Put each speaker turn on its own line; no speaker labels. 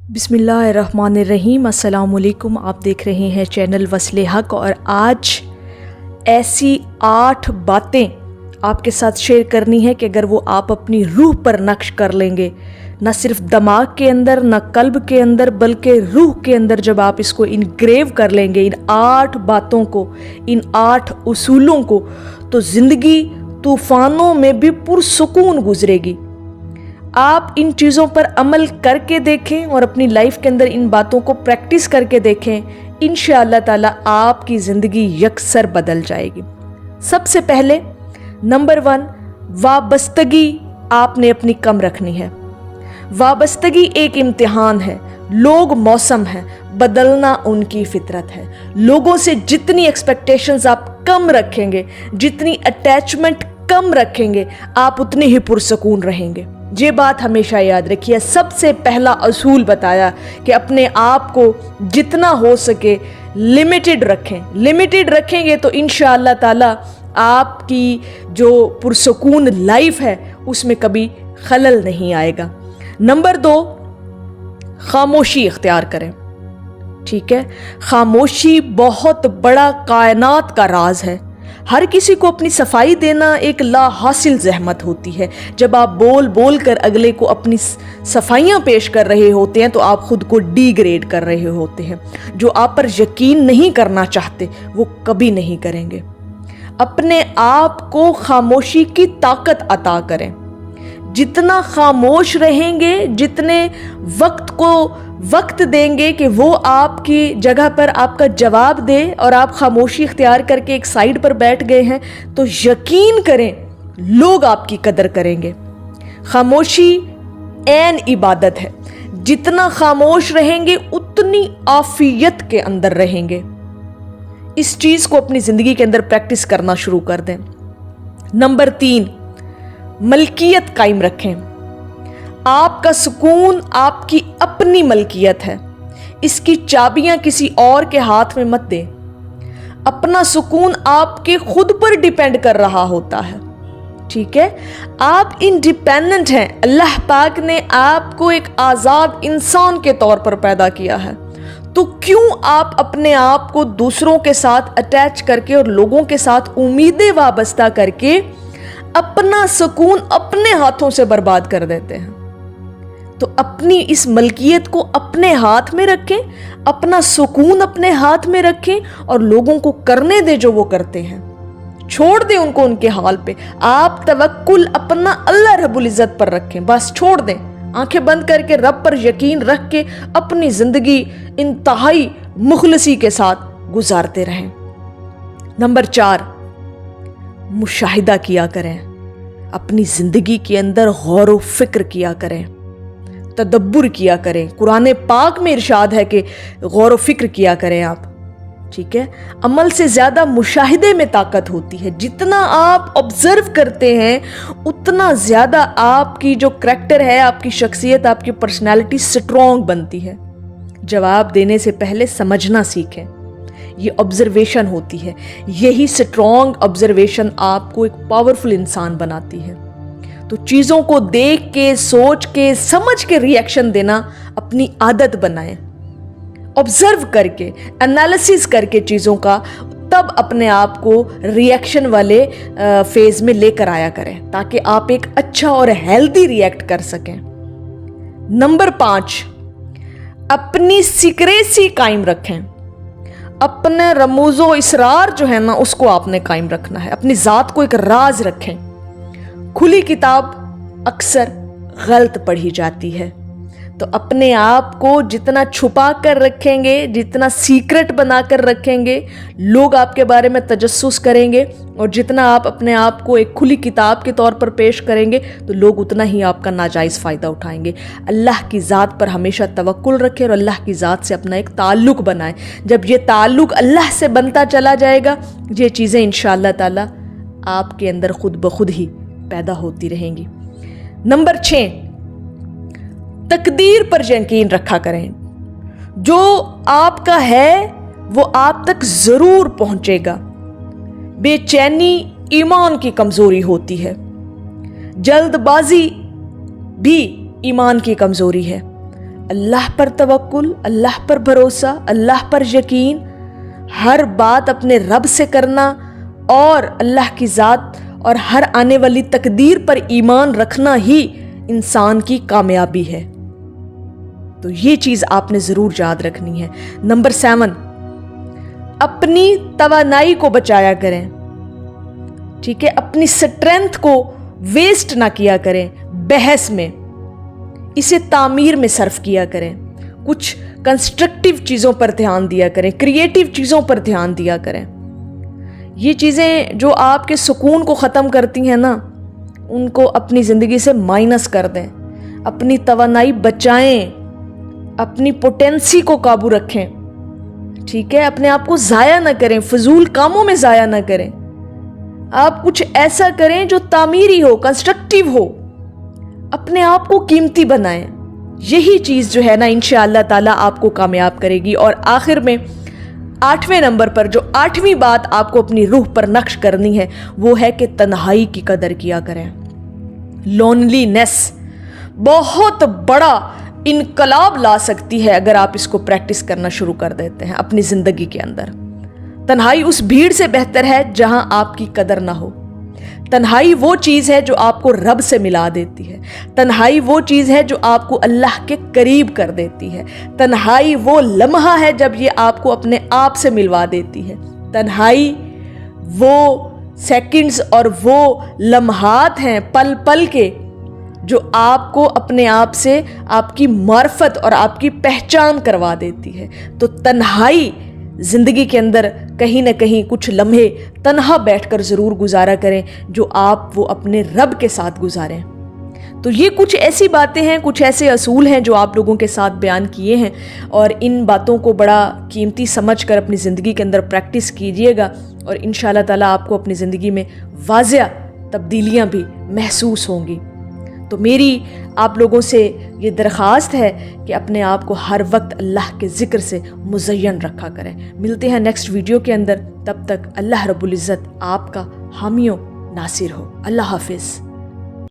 बिस्मिल्लाहिर्रहमानिर्रहीम। अस्सलामुअलैकुम। आप देख रहे हैं चैनल वस्ले हक और आज ऐसी 8 बातें आपके साथ शेयर करनी है कि अगर वो आप अपनी रूह पर नक्श कर लेंगे, न सिर्फ दिमाग के अंदर न कल्ब के अंदर बल्कि रूह के अंदर जब आप इसको इनग्रेव कर लेंगे, इन 8 बातों को, इन 8 उसूलों को, तो ज़िंदगी तूफ़ानों में भी पुरसुकून गुजरेगी। आप इन चीज़ों पर अमल करके देखें और अपनी लाइफ के अंदर इन बातों को प्रैक्टिस करके देखें। इंशाअल्लाह ताला आपकी ज़िंदगी यकसर बदल जाएगी। सबसे पहले नंबर 1, वाबस्तगी आपने अपनी कम रखनी है। वाबस्तगी एक इम्तिहान है। लोग मौसम है, बदलना उनकी फितरत है। लोगों से जितनी एक्सपेक्टेशंस आप कम रखेंगे, जितनी अटैचमेंट कम रखेंगे, आप उतने ही पुरसकून रहेंगे। ये बात हमेशा याद रखिए। सबसे पहला असूल बताया कि अपने आप को जितना हो सके लिमिटेड रखें। लिमिटेड रखेंगे तो इंशाअल्लाह ताला आपकी जो पुरसकून लाइफ है उसमें कभी खलल नहीं आएगा। नंबर 2, खामोशी इख्तियार करें। ठीक है, खामोशी बहुत बड़ा कायनात का राज है। हर किसी को अपनी सफाई देना एक ला हासिल जहमत होती है। जब आप बोल बोल कर अगले को अपनी सफाइयाँ पेश कर रहे होते हैं तो आप खुद को डिग्रेड कर रहे होते हैं। जो आप पर यकीन नहीं करना चाहते वो कभी नहीं करेंगे। अपने आप को खामोशी की ताकत अता करें। जितना खामोश रहेंगे, जितने वक्त को वक्त देंगे कि वो आपकी जगह पर आपका जवाब दे और आप खामोशी इख्तियार करके एक साइड पर बैठ गए हैं, तो यकीन करें लोग आपकी कदर करेंगे। खामोशी ऐन इबादत है। जितना खामोश रहेंगे उतनी आफियत के अंदर रहेंगे। इस चीज़ को अपनी ज़िंदगी के अंदर प्रैक्टिस करना शुरू कर दें। नंबर 3, मलकियत कायम रखें। आपका सुकून आपकी अपनी मलकियत है। इसकी चाबियां किसी और के हाथ में मत दें। अपना सुकून आपके खुद पर डिपेंड कर रहा होता है। ठीक है, आप इंडिपेंडेंट हैं। अल्लाह पाक ने आपको एक आज़ाद इंसान के तौर पर पैदा किया है, तो क्यों आप अपने आप को दूसरों के साथ अटैच करके और लोगों के साथ उम्मीदें वाबस्ता करके अपना सुकून अपने हाथों से बर्बाद कर देते हैं। तो अपनी इस मलकियत को अपने हाथ में रखें, अपना सुकून अपने हाथ में रखें और लोगों को करने दें जो वो करते हैं। छोड़ दें उनको उनके हाल पे। आप तवक्कुल अपना अल्लाह रब्बुल इज़्ज़त पर रखें। बस छोड़ दें, आंखें बंद करके रब पर यकीन रख के अपनी जिंदगी इंतहाई मुखलसी के साथ गुजारते रहें। नंबर 4, मुशाहिदा किया करें। अपनी ज़िंदगी के अंदर गौर व फिक्र किया करें, तदब्बुर किया करें। कुरान पाक में इरशाद है कि गौर व फिक्र किया करें आप। ठीक है, अमल से ज़्यादा मुशाहिदे में ताकत होती है। जितना आप ऑब्जर्व करते हैं उतना ज़्यादा आपकी जो करैक्टर है, आपकी शख्सियत, आपकी पर्सनैलिटी स्ट्रॉन्ग बनती है। जवाब देने से पहले समझना सीखें। ये ऑब्जर्वेशन होती है। यही स्ट्रॉन्ग ऑब्जर्वेशन आपको एक पावरफुल इंसान बनाती है। तो चीज़ों को देख के, सोच के, समझ के रिएक्शन देना अपनी आदत बनाएं। ऑब्जर्व करके, एनालिसिस करके चीज़ों का, तब अपने आप को रिएक्शन वाले फेज में लेकर आया करें ताकि आप एक अच्छा और हेल्दी रिएक्ट कर सकें। नंबर 5, अपनी सीक्रेसी कायम रखें। अपने रमूज़ो इसरार जो है ना उसको आपने कायम रखना है। अपनी ज़ात को एक राज रखें। खुली किताब अक्सर गलत पढ़ी जाती है, तो अपने आप को जितना छुपा कर रखेंगे, जितना सीक्रेट बना कर रखेंगे, लोग आपके बारे में तजस्सुस करेंगे। और जितना आप अपने आप को एक खुली किताब के तौर पर पेश करेंगे तो लोग उतना ही आपका नाजायज़ फ़ायदा उठाएंगे। अल्लाह की ज़ात पर हमेशा तवक्कुल रखें और अल्लाह की ज़ात से अपना एक ताल्लुक़ बनाएं। जब ये ताल्लुक़ अल्लाह से बनता चला जाएगा, ये चीज़ें इंशाअल्लाह ताला आपके अंदर खुद ब खुद ही पैदा होती रहेंगी। नंबर 6, तकदीर पर यकीन रखा करें। जो आपका है वो आप तक ज़रूर पहुंचेगा। बेचैनी ईमान की कमज़ोरी होती है। जल्दबाजी भी ईमान की कमज़ोरी है। अल्लाह पर तवक्कुल, अल्लाह पर भरोसा, अल्लाह पर यकीन, हर बात अपने रब से करना और अल्लाह की ज़ात और हर आने वाली तकदीर पर ईमान रखना ही इंसान की कामयाबी है। तो ये चीज़ आपने ज़रूर याद रखनी है। नंबर 7, अपनी तवानाई को बचाया करें, ठीक है। अपनी स्ट्रेंथ को वेस्ट ना किया करें बहस में, इसे तामीर में सर्फ किया करें। कुछ कंस्ट्रक्टिव चीज़ों पर ध्यान दिया करें, क्रिएटिव चीज़ों पर ध्यान दिया करें। ये चीज़ें जो आपके सुकून को ख़त्म करती हैं ना, उनको अपनी ज़िंदगी से माइनस कर दें। अपनी तवानाई बचाएं, अपनी पोटेंसी को काबू रखें, ठीक है। अपने आप को ज़ाया ना करें, फजूल कामों में ज़ाया ना करें। आप कुछ ऐसा करें जो तामीरी हो, कंस्ट्रक्टिव हो, अपने आप को कीमती बनाएं। यही चीज़ जो है ना इंशाअल्लाह ताला आपको कामयाब करेगी। और आखिर में 8वें नंबर पर जो 8वीं बात आपको अपनी रूह पर नक्श करनी है वो है कि तन्हाई की कदर किया करें। लोनलीनेस बहुत बड़ा इनकलाब ला सकती है अगर आप इसको प्रैक्टिस करना शुरू कर देते हैं अपनी ज़िंदगी के अंदर। तन्हाई उस भीड़ से बेहतर है जहां आपकी कदर ना हो। तन्हाई वो चीज़ है जो आपको रब से मिला देती है। तन्हाई वो चीज़ है जो आपको अल्लाह के करीब कर देती है। तन्हाई वो लम्हा है जब ये आपको अपने आप से मिलवा देती है। तन्हाई वो सेकंड्स और वो लम्हात हैं पल पल के जो आपको अपने आप से आपकी मार्फत और आपकी पहचान करवा देती है। तो तन्हाई ज़िंदगी के अंदर कहीं ना कहीं कुछ लम्हे तन्हा बैठकर ज़रूर गुजारा करें जो आप वो अपने रब के साथ गुजारें। तो ये कुछ ऐसी बातें हैं, कुछ ऐसे असूल हैं जो आप लोगों के साथ बयान किए हैं और इन बातों को बड़ा कीमती समझकर अपनी ज़िंदगी के अंदर प्रैक्टिस कीजिएगा और इंशाअल्लाह ताला आपको अपनी ज़िंदगी में वाज़िया तब्दीलियाँ भी महसूस होंगी। तो मेरी आप लोगों से ये दरख्वास्त है कि अपने आप को हर वक्त अल्लाह के ज़िक्र से मुज़य्यन रखा करें। मिलते हैं नेक्स्ट वीडियो के अंदर, तब तक अल्लाह रब्बुल इज़्ज़त आपका हामियों नासिर हो। अल्लाह हाफिज़।